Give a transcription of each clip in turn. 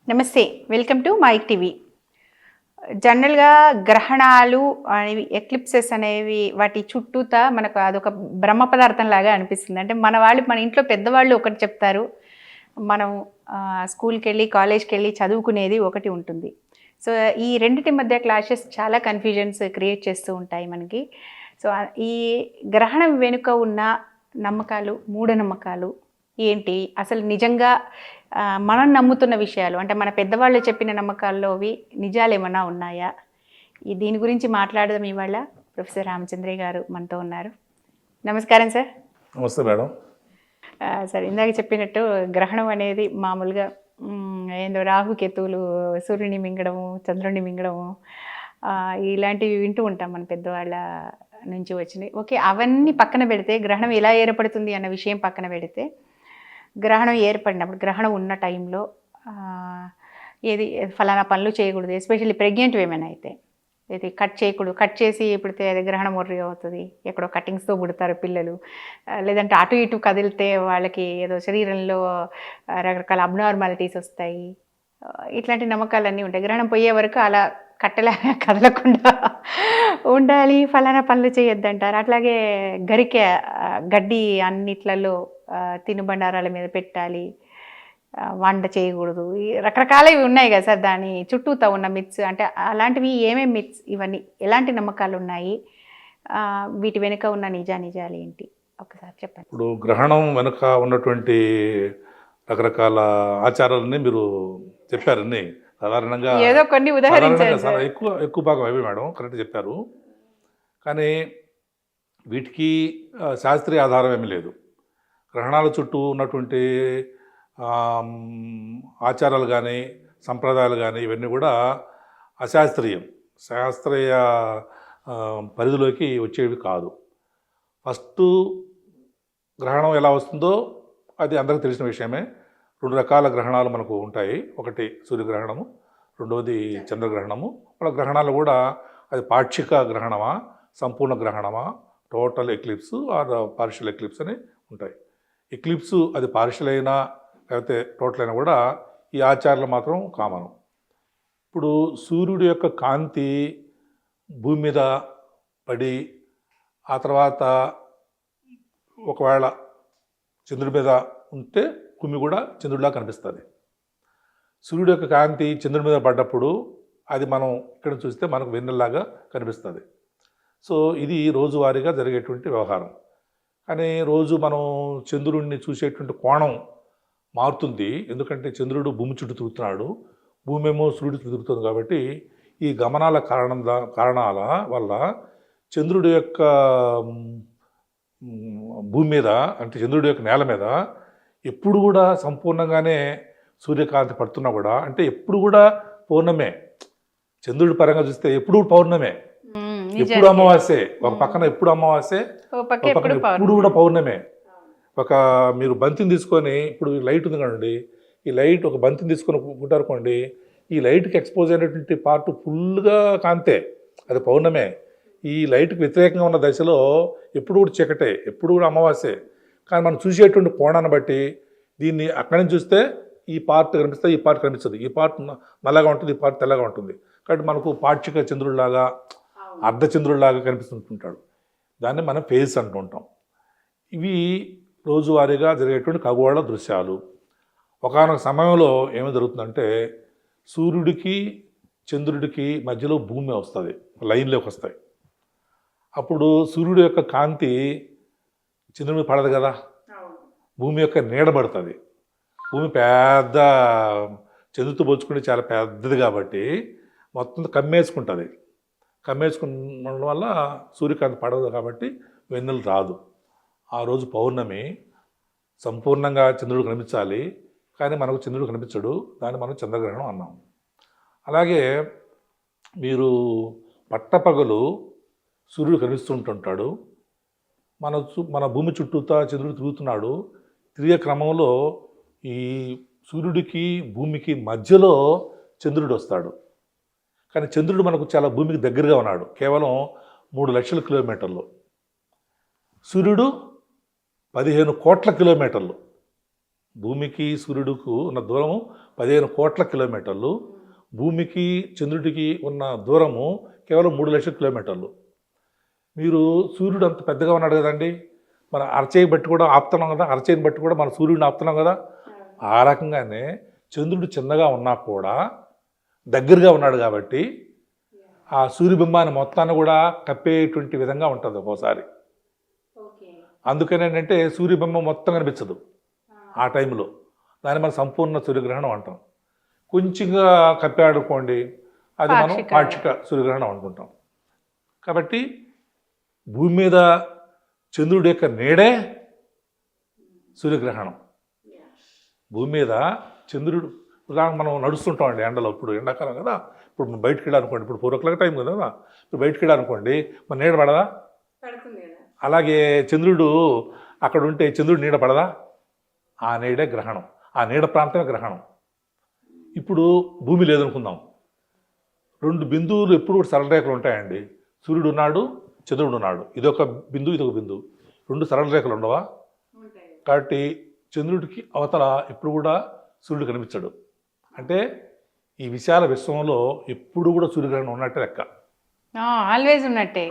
నమస్తే. Welcome to Mic TV. జనరల్‌గా గ్రహణాలు అనేవి, ఎక్లిప్సెస్ అనేవి వాటి చుట్టూతా మనకు అదొక బ్రహ్మ పదార్థంలాగా అనిపిస్తుంది. అంటే మన వాళ్ళు, మన ఇంట్లో పెద్దవాళ్ళు ఒకటి చెప్తారు. మనం స్కూల్‌కెళ్ళి, కాలేజ్‌కెళ్ళి చదువుకునేది ఒకటి ఉంటుంది. సో, ఈ రెండిటి మధ్య క్లాషెస్ చాలా కన్‌ఫ్యూజన్స్ క్రియేట్ చేస్తూ ఉంటాయి మనకి. సో, ఈ గ్రహణం వెనుక ఉన్న నమ్మకాలు, మూఢనమ్మకాలు ఏంటి? అసలు నిజంగా మనం నమ్ముతున్న విషయాలు అంటే మన పెద్దవాళ్ళు చెప్పిన నమ్మకాల్లోవి నిజాలేమన్నా ఉన్నాయా? దీని గురించి మాట్లాడదాం ఇవాళ. ప్రొఫెసర్ రామచంద్రయ్య గారు మనతో ఉన్నారు. నమస్కారం సార్. నమస్తే మేడం. సార్, ఇందాక చెప్పినట్టు గ్రహణం అనేది మామూలుగా ఏందో రాహుకేతువులు సూర్యుని మింగడము, చంద్రుడిని మింగడము, ఇలాంటివి వింటూ ఉంటాం మన పెద్దవాళ్ళ నుంచి వచ్చినవి. ఓకే, అవన్నీ పక్కన పెడితే గ్రహణం ఎలా ఏర్పడుతుంది అన్న విషయం పక్కన పెడితే, గ్రహణం ఏర్పడినప్పుడు, గ్రహణం ఉన్న టైంలో ఏది ఫలానా పనులు చేయకూడదు, ఎస్పెషల్లీ ప్రెగ్నెంట్ విమెన్ అయితే ఇది కట్ చేయకూడదు, కట్ చేసి పుడితే అది గ్రహణం ఒర్రి అవుతుంది, ఎక్కడో కటింగ్స్తో పుడతారు పిల్లలు, లేదంటే అటు ఇటు కదిలితే వాళ్ళకి ఏదో శరీరంలో రకరకాల అబ్నార్మాలిటీస్ వస్తాయి, ఇట్లాంటి నమ్మకాలన్నీ ఉంటాయి. గ్రహణం పోయే వరకు అలా కట్టెలా కదలకుండా ఉండాలి, ఫలానా పనులు చేయొద్దంటారు. అట్లాగే గరికె గడ్డి అన్నిట్లలో తినుబండారాల మీద పెట్టాలి, వంట చేయకూడదు, ఈ రకరకాలవి ఉన్నాయి కదా సార్. దాని చుట్టూతా ఉన్న మిత్స్ అంటే అలాంటివి ఏమేమి మిత్స్, ఇవన్నీ ఎలాంటి నమ్మకాలు ఉన్నాయి, వీటి వెనుక ఉన్న నిజాలు ఏంటి ఒకసారి చెప్పండి. ఇప్పుడు గ్రహణం వెనుక ఉన్నటువంటి రకరకాల ఆచారాలని మీరు చెప్పారని సాధారణంగా ఏదో కొన్ని ఉదాహరించారు. ఎక్కువ భాగం అవి మేడం, కరెక్ట్ చెప్పారు. కానీ వీటికి శాస్త్రీయ ఆధారం ఏమీ లేదు. గ్రహణాల చుట్టూ ఉన్నటువంటి ఆచారాలు కానీ సంప్రదాయాలు కానీ ఇవన్నీ కూడా అశాస్త్రీయం, శాస్త్రీయ పరిధిలోకి వచ్చేవి కాదు. ఫస్ట్ గ్రహణం ఎలా వస్తుందో అది అందరికీ తెలిసిన విషయమే. 2 రకాల గ్రహణాలు మనకు ఉంటాయి. ఒకటి సూర్యగ్రహణము, రెండవది చంద్రగ్రహణము. మన గ్రహణాలు కూడా అది పాక్షిక గ్రహణమా, సంపూర్ణ గ్రహణమా, total eclipse or partial eclipse అని ఉంటాయి. ఎక్లిప్స్ అది పార్షియల్ అయినా లేకపోతే టోటల్ అయినా కూడా ఈ ఆచారాలు మాత్రం కామను. ఇప్పుడు సూర్యుడి యొక్క కాంతి భూమి మీద పడి ఆ తర్వాత ఒకవేళ చంద్రుడి మీద ఉంటే కుమ్మి కూడా చంద్రుడిలా కనిపిస్తుంది. సూర్యుడి యొక్క కాంతి చంద్రుడి మీద పడ్డప్పుడు అది మనం ఇక్కడ చూస్తే మనకు వెన్నెల్లాగా కనిపిస్తుంది. సో ఇది రోజువారీగా జరిగేటువంటి వ్యవహారం. కానీ రోజు మనం చంద్రుడిని చూసేటువంటి కోణం మారుతుంది. ఎందుకంటే చంద్రుడు భూమి చుట్టూ తిరుగుతున్నాడు, భూమి ఏమో సూర్యుడు తిరుగుతుంది. కాబట్టి ఈ గమనాల కారణాల వల్ల చంద్రుడి యొక్క భూమి మీద అంటే చంద్రుడి యొక్క నేల మీద ఎప్పుడు కూడా సంపూర్ణంగానే సూర్యకాంతి పడుతున్నా కూడా అంటే ఎప్పుడు కూడా పౌర్ణమే. చంద్రుడి పరంగా చూస్తే ఎప్పుడు పౌర్ణమే, ఎప్పుడు అమావాస్యే. ఒక పక్కన ఎప్పుడు అమావాస్యే, ఒక పక్కన ఎప్పుడు కూడా పౌర్ణమే. మీరు బంతిని తీసుకొని, ఇప్పుడు లైట్ ఉంది కదండి, ఈ లైట్ ఒక బంతిని తీసుకొని పుట్టారుకోండి, ఈ లైట్కి ఎక్స్పోజ్ అయినటువంటి పార్ట్ ఫుల్గా కాంతే, అది పౌర్ణమే. ఈ లైట్కి వ్యతిరేకంగా ఉన్న దశలో ఎప్పుడు కూడా చీకటే, ఎప్పుడు కూడా అమావాస్యే. కానీ మనం చూసేటువంటి కోణాన్ని బట్టి దీన్ని అక్కడి నుంచి చూస్తే ఈ పార్ట్ కనిపిస్తుంది, ఈ పార్ట్ కనిపిస్తుంది, ఈ పార్ట్ నల్లగా ఉంటుంది, ఈ పార్ట్ తెల్లగా ఉంటుంది. కాబట్టి మనకు పాక్షిక చంద్రుడిలాగా, అర్ధచంద్రుడిలాగా కనిపిస్తుంటుంటాడు. దాన్ని మనం ఫేజ్ అంటుంటాం. ఇవి రోజువారీగా జరిగేటువంటి ఖగోళ దృశ్యాలు. ఒకానొక సమయంలో ఏమి జరుగుతుందంటే సూర్యుడికి చంద్రుడికి మధ్యలో భూమి వస్తుంది, లైన్లోకి వస్తాయి. అప్పుడు సూర్యుడి యొక్క కాంతి చంద్రుడి మీద పడదు కదా, భూమి యొక్క నీడ పడుతుంది. భూమి పెద్ద చంద్రుడితో పోల్చుకుంటే చాలా పెద్దది కాబట్టి మొత్తం కమ్మేసుకుంటుంది. కమ్మేసుకున్న వల్ల సూర్యకాంతి పడదు కాబట్టి వెన్నెలు రాదు. ఆ రోజు పౌర్ణమి, సంపూర్ణంగా చంద్రుడు కనిపించాలి, కానీ మనకు చంద్రుడు కనిపించడు. దాన్ని మనం చంద్రగ్రహణం అన్నాం. అలాగే మీరు పట్టపగలు సూర్యుడు కనిపిస్తుంటుంటాడు, మన భూమి చుట్టూతా చంద్రుడు తిరుగుతున్నాడు. తిరిగే క్రమంలో ఈ సూర్యుడికి భూమికి మధ్యలో చంద్రుడు వస్తాడు. కానీ చంద్రుడు మనకు చాలా భూమికి దగ్గరగా ఉన్నాడు, కేవలం 3 లక్షల కిలోమీటర్లు. సూర్యుడు 15 కోట్ల కిలోమీటర్లు. భూమికి సూర్యుడికి ఉన్న దూరము 15 కోట్ల కిలోమీటర్లు. భూమికి చంద్రుడికి ఉన్న దూరము కేవలం 3 లక్షల కిలోమీటర్లు. మీరు సూర్యుడు అంత పెద్దగా ఉన్నాడు కదండి, మన అరచేయి బట్టి కూడా ఆపుతున్నాం కదా, అరచేయిని బట్టి కూడా మన సూర్యుడిని ఆపుతున్నాం కదా. ఆ రకంగానే చంద్రుడు చిన్నగా ఉన్నా కూడా దగ్గరగా ఉన్నాడు కాబట్టి ఆ సూర్యబింబాన్ని మొత్తాన్ని కూడా కప్పేటువంటి విధంగా ఉంటుంది ఒక్కోసారి. అందుకని ఏంటంటే సూర్యబింబం మొత్తం కనిపించదు ఆ టైంలో. దాన్ని మనం సంపూర్ణ సూర్యగ్రహణం అంటాం. కొంచెంగా కప్పాడుకోండి, అది మనం పాక్షిక సూర్యగ్రహణం అనుకుంటాం. కాబట్టి భూమి మీద చంద్రుడి యొక్క నీడే సూర్యగ్రహణం. భూమి మీద చంద్రుడు ఉదాహరణ మనం నడుస్తుంటామండి ఎండలో, ఇప్పుడు ఎండాకాలం కదా, ఇప్పుడు మనం బయటకు వెళ్ళాలనుకోండి, ఇప్పుడు 4 o'clock టైం కదా, ఇప్పుడు బయటకు వెళ్ళాలనుకోండి, మన నీడ పడదా? అలాగే చంద్రుడు అక్కడ ఉంటే చంద్రుడు నీడ పడదా? ఆ నీడే గ్రహణం, ఆ నీడ ప్రాంతమే గ్రహణం. ఇప్పుడు భూమి లేదనుకుందాం, 2 బిందువులు ఎప్పుడు కూడా సరళ రేఖలు ఉంటాయండి. సూర్యుడు ఉన్నాడు, చంద్రుడు ఉన్నాడు, ఇదొక బిందువు ఇదొక బిందువు, 2 సరళ రేఖలు ఉండవా? కాబట్టి చంద్రుడికి అవతల ఎప్పుడు కూడా సూర్యుడు కనిపించడు. అంటే ఈ విశాల విశ్వంలో ఎప్పుడు కూడా సూర్యగ్రహణం ఉన్నట్టే లెక్క. ఆల్వేస్ ఉన్నట్టే,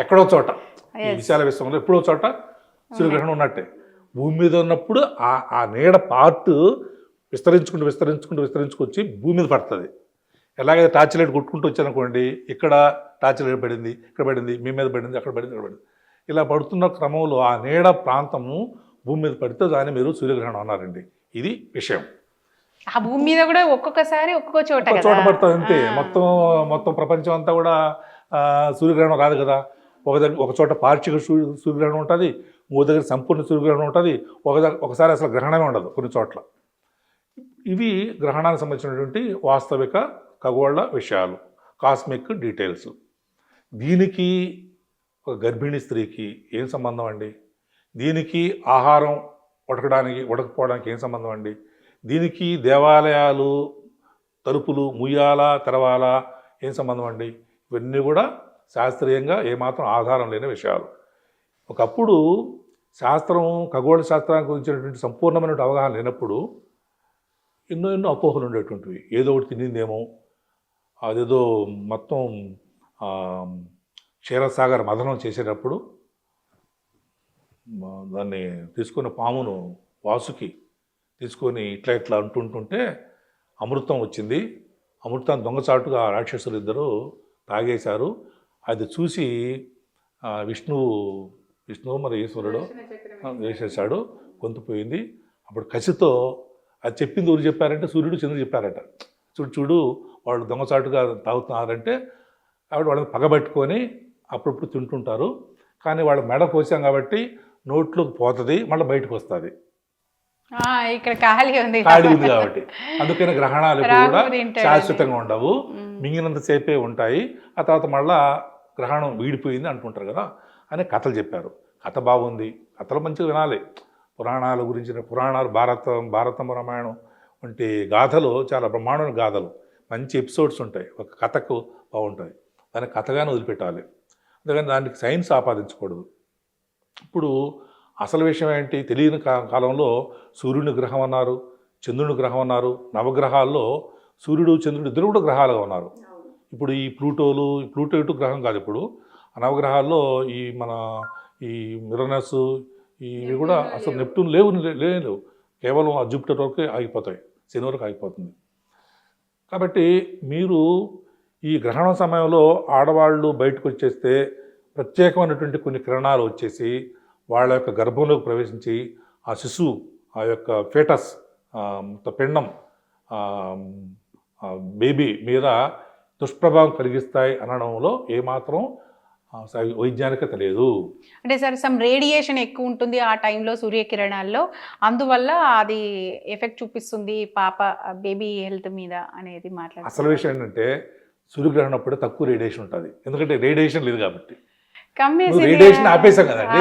ఎక్కడో చోట ఈ విశాల విశ్వంలో ఎప్పుడో చోట సూర్యగ్రహణం ఉన్నట్టే. భూమి మీద ఉన్నప్పుడు ఆ నీడ పార్ట్ విస్తరించుకొచ్చి భూమి మీద పడుతుంది. ఎలాగైతే టార్చ్ లైట్ కొట్టుకుంటూ వచ్చానుకోండి, ఇక్కడ టార్చ్ లైట్ పడింది, ఇక్కడ పడింది, మీ మీద పడింది, అక్కడ పడింది, ఇక్కడ పడింది, ఇలా పడుతున్న క్రమంలో ఆ నీడ ప్రాంతము భూమి మీద పడితే దాన్ని మీరు సూర్యగ్రహణం అన్నారండి. ఇది విషయం. ఆ భూమి మీద కూడా ఒక్కొక్కసారి ఒక్కొక్క చోట పడుతుంది అంతే. మొత్తం ప్రపంచం అంతా కూడా సూర్యగ్రహణం రాదు కదా. ఒక చోట పాక్షిక సూర్యగ్రహణం ఉంటుంది, ఇంకో దగ్గర సంపూర్ణ సూర్యగ్రహణం ఉంటుంది, ఒకసారి అసలు గ్రహణమే ఉండదు కొన్ని చోట్ల. ఇవి గ్రహణానికి సంబంధించినటువంటి వాస్తవిక ఖగోళ విషయాలు, కాస్మిక్ డీటెయిల్స్. దీనికి ఒక గర్భిణీ స్త్రీకి ఏం సంబంధం అండి? దీనికి ఆహారం ఉడకపోవడానికి ఏం సంబంధం అండి? దీనికి దేవాలయాలు తలుపులు ముయ్యాలా తెరవాలా ఏం సంబంధం అండి? ఇవన్నీ కూడా శాస్త్రీయంగా ఏమాత్రం ఆధారం లేని విషయాలు. ఒకప్పుడు శాస్త్రం, ఖగోళ శాస్త్రానికి గురించినటువంటి సంపూర్ణమైనటువంటి అవగాహన లేనప్పుడు ఎన్నో అపోహలు ఉండేటువంటివి. ఏదో ఒకటి తినిందేమో, అదేదో మొత్తం క్షీరసాగర్ మథనం చేసేటప్పుడు దాన్ని తీసుకున్న పామును వాసుకి తీసుకొని ఇట్లా అంటుంటే అమృతం వచ్చింది. అమృతాన్ని దొంగచాటుగా రాక్షసులు ఇద్దరు తాగేశారు. అది చూసి విష్ణువు మరి ఈశ్వరుడు వేసేసాడు, గొంతుపోయింది. అప్పుడు కసితో అది చెప్పింది ఎవరు చెప్పారంటే సూర్యుడు చంద్రుడు చెప్పారట. చూడు వాళ్ళు దొంగచాటుగా తాగుతున్నారంటే కాబట్టి వాళ్ళని పగబట్టుకొని అప్పుడప్పుడు తింటుంటారు. కానీ వాళ్ళ మెడ కోసాం కాబట్టి నోట్లోకి పోతుంది, మళ్ళీ బయటకు వస్తుంది. ఇక్కడ ఖాళీ ఉంది కాబట్టి అందుకని గ్రహణాలు కూడా శాశ్వతంగా ఉండవు, మింగినంతసేపే ఉంటాయి. ఆ తర్వాత మళ్ళా గ్రహణం వీడిపోయింది అంటుంటారు కదా అని కథలు చెప్పారు. కథ బాగుంది, కథలు మంచిగా వినాలి. పురాణాల గురించిన పురాణాలు, భారతం రామాయణం వంటి గాథలు చాలా బ్రహ్మాండమైన గాథలు, మంచి ఎపిసోడ్స్ ఉంటాయి. ఒక కథకు బాగుంటుంది, దాన్ని కథగానే వదిలిపెట్టాలి. అందుకని దానికి సైన్స్ ఆపాదించకూడదు. ఇప్పుడు అసలు విషయం ఏంటి? తెలియని కాలంలో సూర్యుని గ్రహం అన్నారు, చంద్రుని గ్రహం అన్నారు. నవగ్రహాల్లో సూర్యుడు చంద్రుడు ఇద్దరు కూడా గ్రహాలుగా ఉన్నారు. ఇప్పుడు ఈ ప్లూటో ఇటు గ్రహం కాదు. ఇప్పుడు ఆ నవగ్రహాల్లో ఈ యురేనస్ ఇవి కూడా అసలు నెప్టూన్ లేవు, కేవలం ఆ జూపిటర్ వరకు ఆగిపోతాయి, శని వరకు ఆగిపోతుంది. కాబట్టి మీరు ఈ గ్రహణం సమయంలో ఆడవాళ్ళు బయటకు వచ్చేస్తే ప్రత్యేకమైనటువంటి కొన్ని కిరణాలు వచ్చేసి వాళ్ళ యొక్క గర్భంలోకి ప్రవేశించి ఆ శిశువు, ఆ యొక్క ఫేటస్ పిండం బేబీ మీద దుష్ప్రభావం కలిగిస్తాయి అనడంలో ఏమాత్రం వైజ్ఞానికత లేదు. అంటే సార్ సమ్ రేడియేషన్ ఎక్కువ ఉంటుంది ఆ టైంలో సూర్యకిరణాల్లో, అందువల్ల అది ఎఫెక్ట్ చూపిస్తుంది పాప బేబీ హెల్త్ మీద అనేది మాట్లాడారు. అసలు విషయం ఏంటంటే సూర్యగ్రహణం అప్పుడే తక్కువ రేడియేషన్ ఉంటుంది, ఎందుకంటే రేడియేషన్ లేదు కాబట్టి. రేడియేషన్ ఆపేసాం కదండి,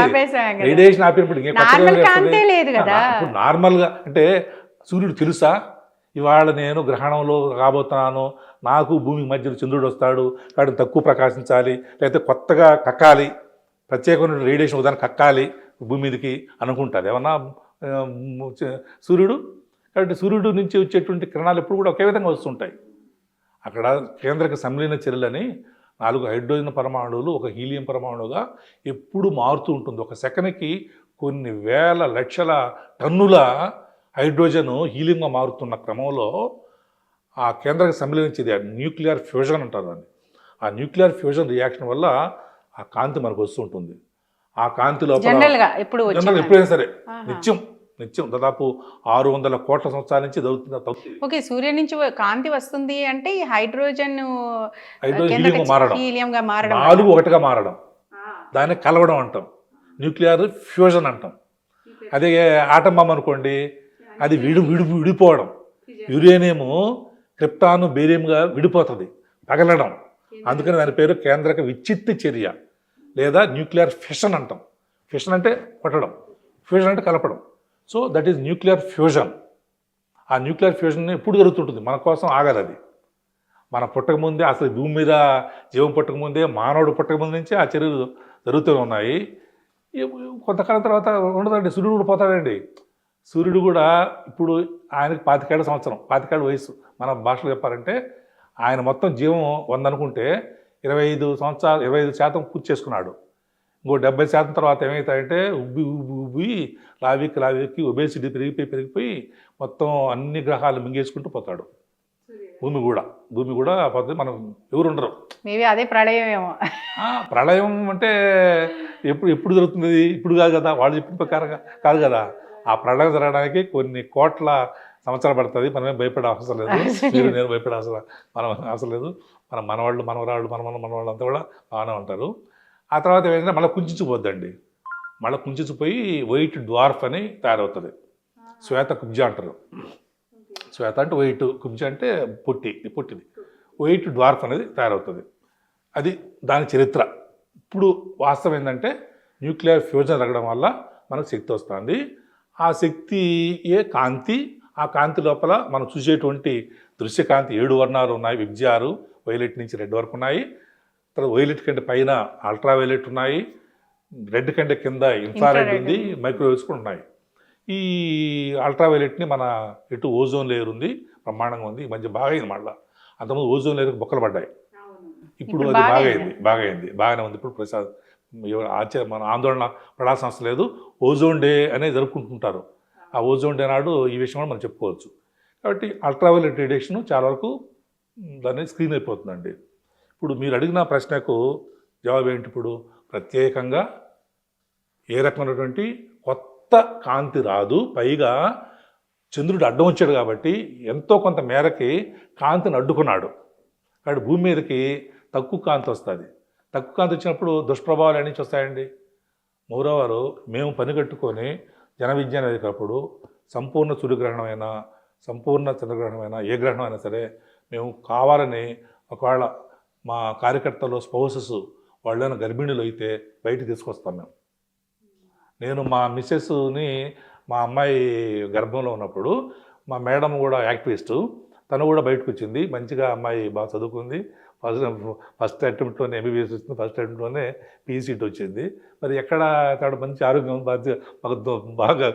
రేడియేషన్ ఆపినప్పుడు ఇప్పుడు నార్మల్గా అంటే సూర్యుడు తెలుసా ఇవాళ నేను గ్రహణంలో రాబోతున్నాను, నాకు భూమికి మధ్యలో చంద్రుడు వస్తాడు కాబట్టి తక్కువ ప్రకాశించాలి, లేకపోతే కొత్తగా కక్కాలి, ప్రత్యేకమైన రేడియేషన్ ఉదాహరణ కక్కాలి భూమి మీదకి అనుకుంటుంది. ఏమన్నా సూర్యుడు. కాబట్టి సూర్యుడు నుంచి వచ్చేటువంటి కిరణాలు ఎప్పుడు కూడా ఒకే విధంగా వస్తుంటాయి. అక్కడ కేంద్రక సంలీన చర్యలని 4 హైడ్రోజన్ పరమాణువులు ఒక హీలియం పరమాణువుగా ఎప్పుడు మారుతూ ఉంటుంది. ఒక సెకనుకి కొన్ని వేల లక్షల టన్నుల హైడ్రోజన్ హీలియంగా మారుతున్న క్రమంలో ఆ కేంద్రక సంలీన చర్య న్యూక్లియర్ ఫ్యూజన్ అంటారు దాన్ని. ఆ న్యూక్లియర్ ఫ్యూజన్ రియాక్షన్ వల్ల ఆ కాంతి మనకు వస్తుంటుంది. ఆ కాంతి లోపల జనరల్గా ఎప్పుడైనా సరే నిత్యం దాదాపు 600 కోట్ల సంవత్సరాల నుంచి జరుగుతుంది. ఓకే, సూర్యుడి నుంచి కాంతి వస్తుంది అంటే ఈ హైడ్రోజన్ హీలియంగా మారడం, 4 ఒకటిగా మారడం, దాన్ని కలవడం అంటాం, న్యూక్లియర్ ఫ్యూజన్ అంటాం. అదే ఆటం బాంబ్ అనుకోండి, అది విడిపోవడం, యురేనియము క్రిప్టాను బేరియంగా విడిపోతుంది, పగలడం. అందుకని దాని పేరు కేంద్రక విచ్చిత్తి చర్య లేదా న్యూక్లియర్ ఫిషన్ అంటాం. ఫిషన్ అంటే పట్టడం, ఫ్యూజన్ అంటే కలపడం. So that is nuclear fusion. ఆ న్యూక్లియర్ ఫ్యూజన్ ఎప్పుడు జరుగుతుంటుంది, మన కోసం ఆగదు అది. మన పుట్టకముందే, అసలు భూమి మీద జీవం పుట్టకముందే, మానవుడు పుట్టకముందు నుంచే ఆ చర్యలు జరుగుతూనే ఉన్నాయి. కొంతకాలం తర్వాత ఉండదండి, సూర్యుడు కూడా పోతాడండి. సూర్యుడు కూడా ఇప్పుడు ఆయనకి 25 సంవత్సరం, 25 వయసు. మన భాషలో చెప్పాలంటే ఆయన మొత్తం జీవం 100 అనుకుంటే 25% పూర్తి చేసుకున్నాడు. ఇంకో 70% తర్వాత ఏమవుతాయంటే ఉబ్బి లావికి ఒబేసిటీ పెరిగిపోయి మొత్తం అన్ని గ్రహాలు మింగేసుకుంటూ పోతాడు. భూమి కూడా పోతే మనం ఎవరు ఉండరు. మేబీ అదే ప్రళయం ఏమో. ప్రళయం అంటే ఎప్పుడు జరుగుతుంది, ఇప్పుడు కాదు కదా, వాళ్ళు చెప్పిన ప్రకారంగా కాదు కదా. ఆ ప్రళయం జరగడానికి కొన్ని కోట్ల సంవత్సరాలు పడుతుంది. మనమేం భయపడే అవసరం లేదు, నేను భయపడే అవసరం లేదు. మన మనవాళ్ళు మనవాళ్ళు అంతా కూడా బాగానే ఉంటారు. ఆ తర్వాత ఏమైందంటే మళ్ళీ కుంచుకుపోద్దండి. మళ్ళీ కుంచుకుపోయి వైట్ డ్వార్ఫ్ అని తయారవుతుంది. శ్వేత కుబ్జ అంటారు. శ్వేత అంటే వైట్, కుబ్జ అంటే పొట్టిది. వైట్ డ్వార్ఫ్ అనేది తయారవుతుంది. అది దాని చరిత్ర. ఇప్పుడు వాస్తవం ఏంటంటే న్యూక్లియర్ ఫ్యూజన్ జరగడం వల్ల మనకు శక్తి వస్తుంది. ఆ శక్తి కాంతి. ఆ కాంతి లోపల మనం చూసేటువంటి దృశ్యకాంతి 7 వర్ణాలు ఉన్నాయి. విబ్జిఆర్, వైలెట్ నుంచి రెడ్ వరకు ఉన్నాయి. తర్వాత వైలెట్ కంటే పైన అల్ట్రావైలెట్ ఉన్నాయి. రెడ్ కంటే కింద ఇన్ఫ్రారెడ్ ఉంది, మైక్రోవేవ్స్ కూడా ఉన్నాయి. ఈ అల్ట్రావైలెట్ని మన ఇటు ఓజోన్ లేయర్ ఉంది, బ్రహ్మాండంగా ఉంది. ఈ మధ్య బాగా అయింది. మళ్ళీ అంతకుముందు ఓజోన్ లేయర్కి బొక్కలు పడ్డాయి. ఇప్పుడు అది బాగానే ఉంది. ఇప్పుడు మన ఆందోళన పడాల్సిన అవసరం లేదు. ఓజోన్ డే అనేది జరుపుకుంటుంటారు. ఆ ఓజోన్ డే నాడు ఈ విషయం కూడా మనం చెప్పుకోవచ్చు. కాబట్టి అల్ట్రావైలెట్ రేడియేషన్ చాలా వరకు దాన్ని స్క్రీన్ అయిపోతుందండి. ఇప్పుడు మీరు అడిగిన ప్రశ్నకు జవాబు ఏంటి? ఇప్పుడు ప్రత్యేకంగా ఏ రకమైనటువంటి కొత్త కాంతి రాదు. పైగా చంద్రుడు అడ్డం వచ్చాడు కాబట్టి ఎంతో కొంత మేరకి కాంతిని అడ్డుకున్నాడు. కాబట్టి భూమి మీదకి తక్కువ కాంతి వస్తుంది. తక్కువ కాంతి వచ్చినప్పుడు దుష్ప్రభావాలు ఎన్ని వస్తాయండి. మౌరవారు మేము పని కట్టుకొని జన విజ్ఞానం ఎదిగినప్పుడు సంపూర్ణ సూర్యగ్రహణమైనా, సంపూర్ణ చంద్రగ్రహణమైనా, ఏ గ్రహణం అయినా సరే మేము కావాలని, ఒకవేళ మా కార్యకర్తలు స్పౌసెస్ వాళ్ళైనా గర్భిణీలు అయితే బయటికి తీసుకొస్తాం మేము. నేను మా మిస్సెస్ని, మా అమ్మాయి గర్భంలో ఉన్నప్పుడు మా మేడం కూడా యాక్టివిస్టు, తను కూడా బయటకు వచ్చింది. మంచిగా అమ్మాయి బాగా చదువుకుంది. ఫస్ట్ అటెంప్ట్లోనే ఎంబీబీఎస్ వచ్చింది, ఫస్ట్ అటెంప్ట్లోనే పీసీటీ వచ్చింది. మరి ఎక్కడ తేడా, మంచి ఆరోగ్యం, బాగా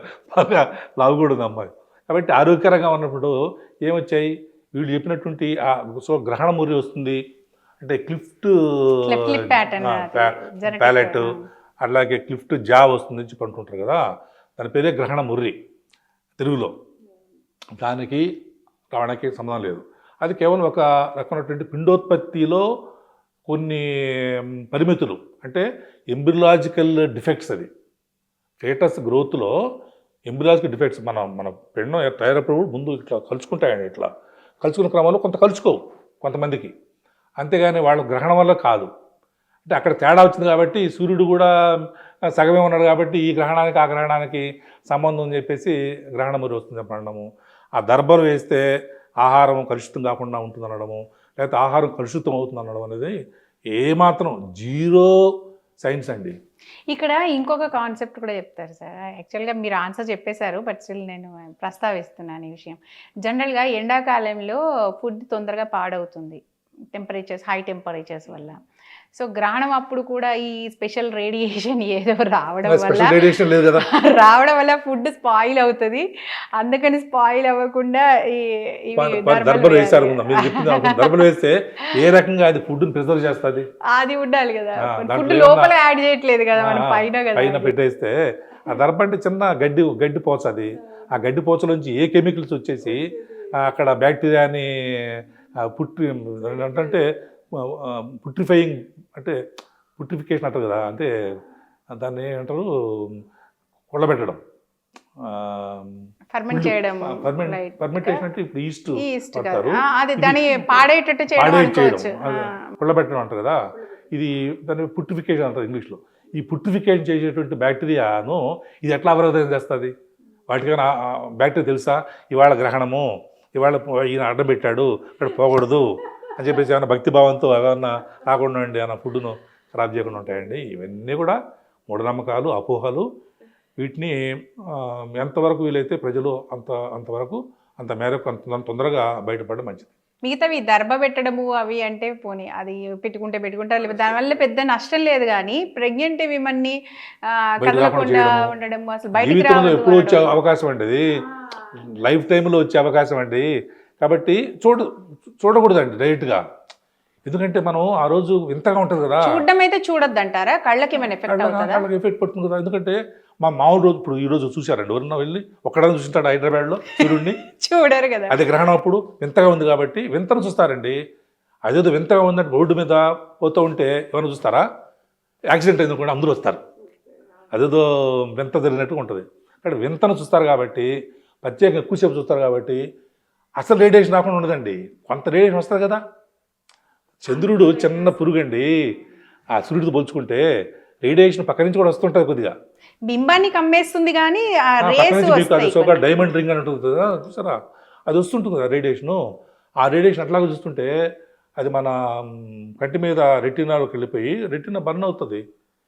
లావు కూడా ఉంది అమ్మాయి. కాబట్టి ఆరోగ్యకరంగా ఉన్నప్పుడు ఏమొచ్చాయి, వీళ్ళు చెప్పినటువంటి సో గ్రహణ మురి వస్తుంది అంటే క్లిఫ్ట్ ప్యాలెట్, అలాగే క్లిఫ్ట్ జా వస్తుంది చెప్పి అంటుంటారు కదా. దాని పేరే గ్రహణ ముర్రి తెలుగులో. దానికి రావడానికి సంబంధం లేదు. అది కేవలం ఒక రకమైనటువంటి పిండోత్పత్తిలో కొన్ని పరిమితులు, అంటే ఎంబ్రిలాజికల్ డిఫెక్ట్స్. అది ఫేటస్ గ్రోత్లో ఎంబ్రిలాజికల్ డిఫెక్ట్స్. మన పిండం తయారప్పుడు ముందు ఇట్లా కలుసుకుంటాయండి. ఇట్లా కలుసుకున్న క్రమంలో కొంత కలుసుకోవు కొంతమందికి, అంతేగాని వాళ్ళ గ్రహణం వల్ల కాదు. అంటే అక్కడ తేడా వచ్చింది కాబట్టి సూర్యుడు కూడా సగమే ఉన్నాడు కాబట్టి ఈ గ్రహణానికి ఆ గ్రహణానికి సంబంధం అని చెప్పేసి గ్రహణ మురి వస్తుంది చెప్పడము. ఆ దర్భలు వేస్తే ఆహారం కలుషితం కాకుండా ఉంటుంది అనడము, లేకపోతే ఆహారం కలుషితం అవుతుంది అనడం అనేది ఏమాత్రం జీరో సైన్స్ అండి. ఇక్కడ ఇంకొక కాన్సెప్ట్ కూడా చెప్తారు సార్. యాక్చువల్గా మీరు ఆన్సర్ చెప్పేశారు, బట్ స్టిల్ నేను ప్రస్తావిస్తున్నాను ఈ విషయం. జనరల్గా ఎండాకాలంలో ఫుడ్ తొందరగా పాడవుతుంది, హై టెంపరేచర్స్ వల్ల. సో గ్రహణం అప్పుడు కూడా ఈ స్పెషల్ రేడియేషన్ ఏదో రావడం వల్ల స్పెషల్ రేడియేషన్ లేదు కదా, రావడం వల్ల ఫుడ్ స్పాయిల్ అవుతుంది. అందుకని స్పాయిల్ అవ్వకుండా దర్బలు వేస్తారు మీరు చెప్పింది. దర్బలు వేస్తే ఏ రకంగా అది ఫుడ్ ప్రిజర్వ్ చేస్తుంది, అది ఉండాలి కదా, ఫుడ్ లోపల యాడ్ చేయట్లేదు కదా మనం పైన పెట్టేస్తే ఆ దర్బ అంటే చిన్న గడ్డి పోచ, అది ఆ గడ్డి పోచలోంచి ఏ కెమికల్స్ వచ్చేసి అక్కడ బ్యాక్టీరియాని అంటే పుట్రిఫైయింగ్ అంటే పుట్రిఫికేషన్ అంటారు కదా, అంటే దాన్ని ఏమంటారు కొల్లబెట్టడం, ఫర్మెంటేషన్ అంటే ఇప్పుడు ఈస్ట్ అంటారు, పాడేటట్టు చేయడం కొల్లబెట్టడం అంటారు కదా, ఇది దాన్ని పుట్రిఫికేషన్ అంటారు ఇంగ్లీష్లో. ఈ పుట్రిఫికేషన్ చేసేటువంటి బ్యాక్టీరియాను ఇది ఎట్లా అవరోధం చేస్తుంది? వాటికైనా బ్యాక్టీరియా తెలుసా ఇవాళ గ్రహణము, ఇవాళ ఈయన అడ్డం పెట్టాడు ఇక్కడ పోకూడదు అని చెప్పేసి ఏమైనా భక్తిభావంతో ఏమన్నా రాకుండా ఉండి ఏమైనా ఫుడ్ను ఖరాబ్ చేయకుండా ఉంటాయండి. ఇవన్నీ కూడా మూఢనమ్మకాలు, అపోహలు. వీటిని ఎంతవరకు వీలైతే ప్రజలు అంతవరకు అంత మేరకు అంత తొందరగా బయటపడడం మంచిది. మిగతావి దర్భ పెట్టడము అవి అంటే పోనీ అది పెట్టుకుంటారు, దానివల్ల పెద్ద నష్టం లేదు. కానీ ప్రెగ్నెంట్ విమన్ని కదలకుండా ఉండడం అసలు బయటికి ఎప్పుడు వచ్చే అవకాశం అండి, అది లైఫ్ టైంలో వచ్చే అవకాశం అండి. కాబట్టి చూడకూడదండి డైరెక్ట్గా, ఎందుకంటే మనం ఆ రోజు వింతగా ఉంటుంది కదా. చూడడం అయితే చూడొద్దు అంటారా? కళ్ళకి ఏమైనా ఎఫెక్ట్ అవుతుందా? కళ్ళకి ఎఫెక్ట్ పడుతుంది కదా, ఎందుకంటే మా మామూలు రోజు ఇప్పుడు ఈ రోజు చూశారండి, ఎవరన్నా వెళ్ళి ఒక్కడన్నా చూసింటాడు హైదరాబాద్లో సూర్యుడిని? చూడరు కదా. అది గ్రహణం అప్పుడు వింతగా ఉంది కాబట్టి వింతను చూస్తారండి. అదేదో వింతగా ఉందంటే రోడ్డు మీద పోతూ ఉంటే ఎవరైనా చూస్తారా? యాక్సిడెంట్ అయింది కూడా అందరూ వస్తారు, అదేదో వింత జరిగినట్టుగా ఉంటుంది. అక్కడ వింతను చూస్తారు కాబట్టి, ప్రత్యేకంగా ఎక్కువసేపు చూస్తారు కాబట్టి అసలు రేడియేషన్ రాకుండా ఉండదండి, కొంత రేడియేషన్ వస్తుంది కదా. చంద్రుడు చిన్న పురుగండి, ఆ సూర్యుడితో పోల్చుకుంటే రేడియేషన్ పక్క నుంచి కూడా వస్తుంటుంది కొద్దిగా, బింబాన్ని కమ్మేస్తుంది. కానీ డైమండ్ రింగ్ అని ఉంటుంది కదా చూసారా, అది వస్తుంటుంది కదా రేడియేషను. ఆ రేడియేషన్ అట్లాగా చూస్తుంటే అది మన కంటి మీద రెటీనాలోకి వెళ్ళిపోయి రెటీనా బర్న్ అవుతుంది.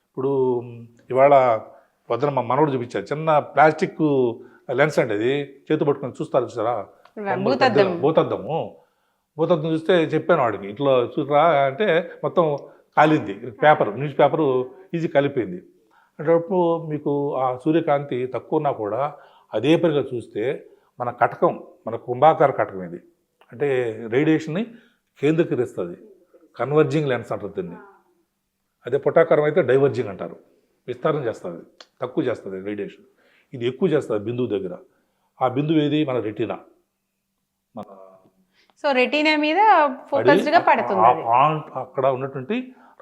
ఇప్పుడు ఇవాళ పొద్దున మా మనోడు చూపించారు, చిన్న ప్లాస్టిక్ లెన్స్ అండి, అది చేతి పట్టుకొని చూసారా, భూతద్దం చూస్తే చెప్పాను వాడికి, ఇట్లా చూడరా అంటే మొత్తం కాలింది, న్యూస్ పేపరు ఈజీ కలిపోయింది. అంటే మీకు ఆ సూర్యకాంతి తక్కువ ఉన్నా కూడా అదే పనిగా చూస్తే మన కటకం, మన కుంభాకార కటకం ఇది, అంటే రేడియేషన్ని కేంద్రీకరిస్తుంది. కన్వర్జింగ్ లెన్స్ అంటారు దీన్ని. అదే పుటాకారం అయితే డైవర్జింగ్ అంటారు, విస్తారం చేస్తుంది, తక్కువ చేస్తుంది రేడియేషన్. ఇది ఎక్కువ చేస్తుంది బిందువు దగ్గర. ఆ బిందువు ఏది? మన రెటీనా. మన సో రెటీనా మీద ఫోకస్డ్గా పడుతుంది. అక్కడ ఉన్నటువంటి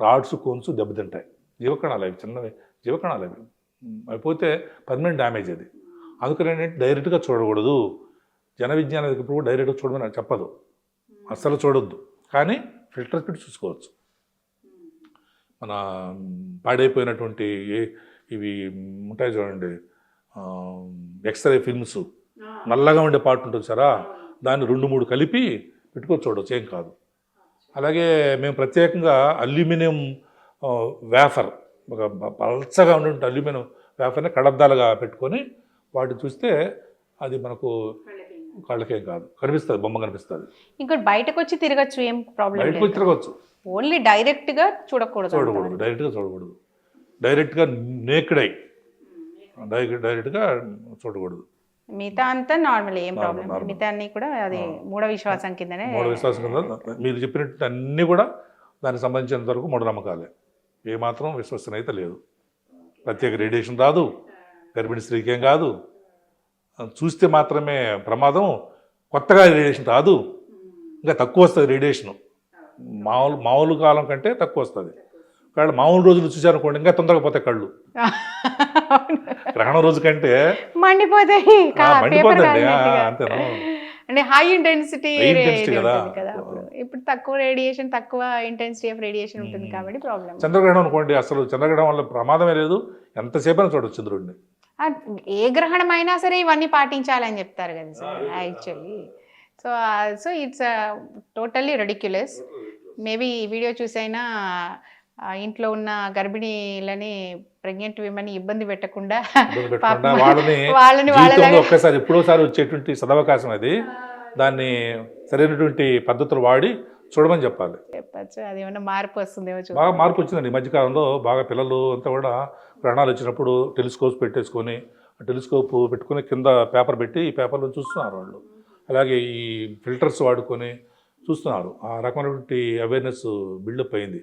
రాడ్స్, కోన్స్ దెబ్బతింటాయి. జీవకణాలు అవి, చిన్నవి జీవకణాలు అవి అయిపోతే పర్మనెంట్ డ్యామేజ్ అది. అందుకని డైరెక్ట్గా చూడకూడదు. జన విజ్ఞానం ఇప్పుడు డైరెక్ట్గా చూడమని చెప్పదు, అస్సలు చూడొద్దు. కానీ ఫిల్టర్స్ పెట్టి చూసుకోవచ్చు. మన పాడైపోయినటువంటి ఇవి ఉంటాయి చూడండి, ఎక్స్రే ఫిల్మ్స్, నల్లగా ఉండే పార్ట్ ఉంటుంది సరా, దాన్ని 2-3 కలిపి పెట్టుకొని చూడవచ్చు, ఏం కాదు. అలాగే మేము ప్రత్యేకంగా అల్యూమినియం వేఫర్, ఒక పల్చగా ఉండే అల్యూమినియం వేఫర్ని కడద్దాలుగా పెట్టుకొని వాటిని చూస్తే అది మనకు కళ్ళకేం కాదు, కనిపిస్తుంది, బొమ్మ కనిపిస్తుంది. ఇంకోటి బయటకు వచ్చి తిరగచ్చు, ఏం ప్రాబ్లం, బయటకు వచ్చి తిరగచ్చు. ఓన్లీ డైరెక్ట్గా చూడకూడదు, డైరెక్ట్గా చూడకూడదు. డైరెక్ట్గా నేక్డ్ ఐ, డైరెక్ట్గా చూడకూడదు. మిగతా అంతా నార్మల్, ఏం ప్రాబ్లం. మిగతా అన్ని కూడా అది మూఢ విశ్వాసం కిందనే. మీరు చెప్పినట్టు అన్నీ కూడా దానికి సంబంధించినంత వరకు మూఢనమ్మకాలే, ఏమాత్రం విశ్వసనీయత లేదు. ప్రత్యేక రేడియేషన్ రాదు, గర్భిణీ స్త్రీకి ఏం కాదు, చూస్తే మాత్రమే ప్రమాదం. కొత్తగా రేడియేషన్ రాదు, ఇంకా తక్కువ వస్తుంది రేడియేషను, మామూలు కాలం కంటే తక్కువ వస్తుంది. కళ్ళు మామూలు రోజులు చూసారనుకోండి ఇంకా తొందరగా పోతాయి కళ్ళు. గ్రహణం రోజు కంటే మండిపోతాయి అంతేనా, అంటే హై ఇంటెన్సిటీ కదా. ఇప్పుడు తక్కువ రేడియేషన్, తక్కువ ఇంటెన్సిటీ ఆఫ్ రేడియేషన్ ఉంటుంది కాబట్టి ప్రాబ్లం. చంద్రగ్రహణం అనుకోండి, అసలు చంద్రగ్రహణం వల్ల ప్రమాదమే లేదు, ఎంతసేపు అయినా చూడొచ్చు చంద్రుడిని. ఏ గ్రహణం అయినా సరే ఇవన్నీ పాటించాలని చెప్తారు కదా sir actually. So it's totally ridiculous. Maybe ఈ వీడియో చూసైనా ఇంట్లో ఉన్న గర్భిణీలని, ప్రెగ్నెంట్ విమెన్ ఇబ్బంది పెట్టకుండా వాళ్ళని ఒక్కసారి ఎప్పుడోసారి వచ్చేటువంటి సదవకాశం అది, దాన్ని సరైనటువంటి పద్ధతులు వాడి చూడమని చెప్పాలి. చెప్పచ్చు. అది ఏమన్నా మార్పు వస్తుందేమో బాగా చూద్దాం. మార్పు వచ్చిందండి ఈ మధ్యకాలంలో. బాగా పిల్లలు అంతా కూడా గ్రహణాలు వచ్చినప్పుడు టెలిస్కోప్స్ పెట్టేసుకొని, ఆ టెలిస్కోప్ పెట్టుకొని కింద పేపర్ పెట్టి ఈ పేపర్లో చూస్తున్నారు వాళ్ళు. అలాగే ఈ ఫిల్టర్స్ వాడుకొని చూస్తున్నారు. ఆ రకమైనటువంటి అవేర్నెస్ బిల్డప్ అయింది.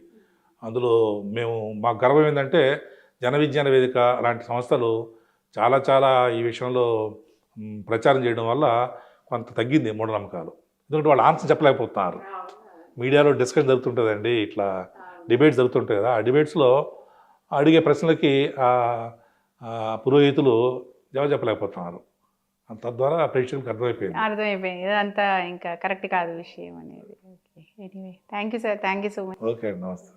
అందులో మేము మాకు గర్వం ఏంటంటే జన విజ్ఞాన వేదిక లాంటి సంస్థలు చాలా చాలా ఈ విషయంలో ప్రచారం చేయడం వల్ల కొంత తగ్గింది మూఢనమ్మకాలు. ఎందుకంటే వాళ్ళు ఆన్సర్ చెప్పలేకపోతున్నారు. మీడియాలో డిస్కషన్ జరుగుతుంటుందండి, ఇట్లా డిబేట్స్ జరుగుతుంటాయి కదా, ఆ డిబేట్స్లో అడిగే ప్రశ్నలకి పురోహితులు జవాబు చెప్పలేకపోతున్నారు. తద్వారా ప్రేక్షకులకు అర్థమైపోయింది. అర్థమైపోయింది ఇదంతా ఇంకా కరెక్ట్ కాదు విషయం అనేది. Okay, anyway thank you sir, thank you so much. Okay అండి, నమస్తే.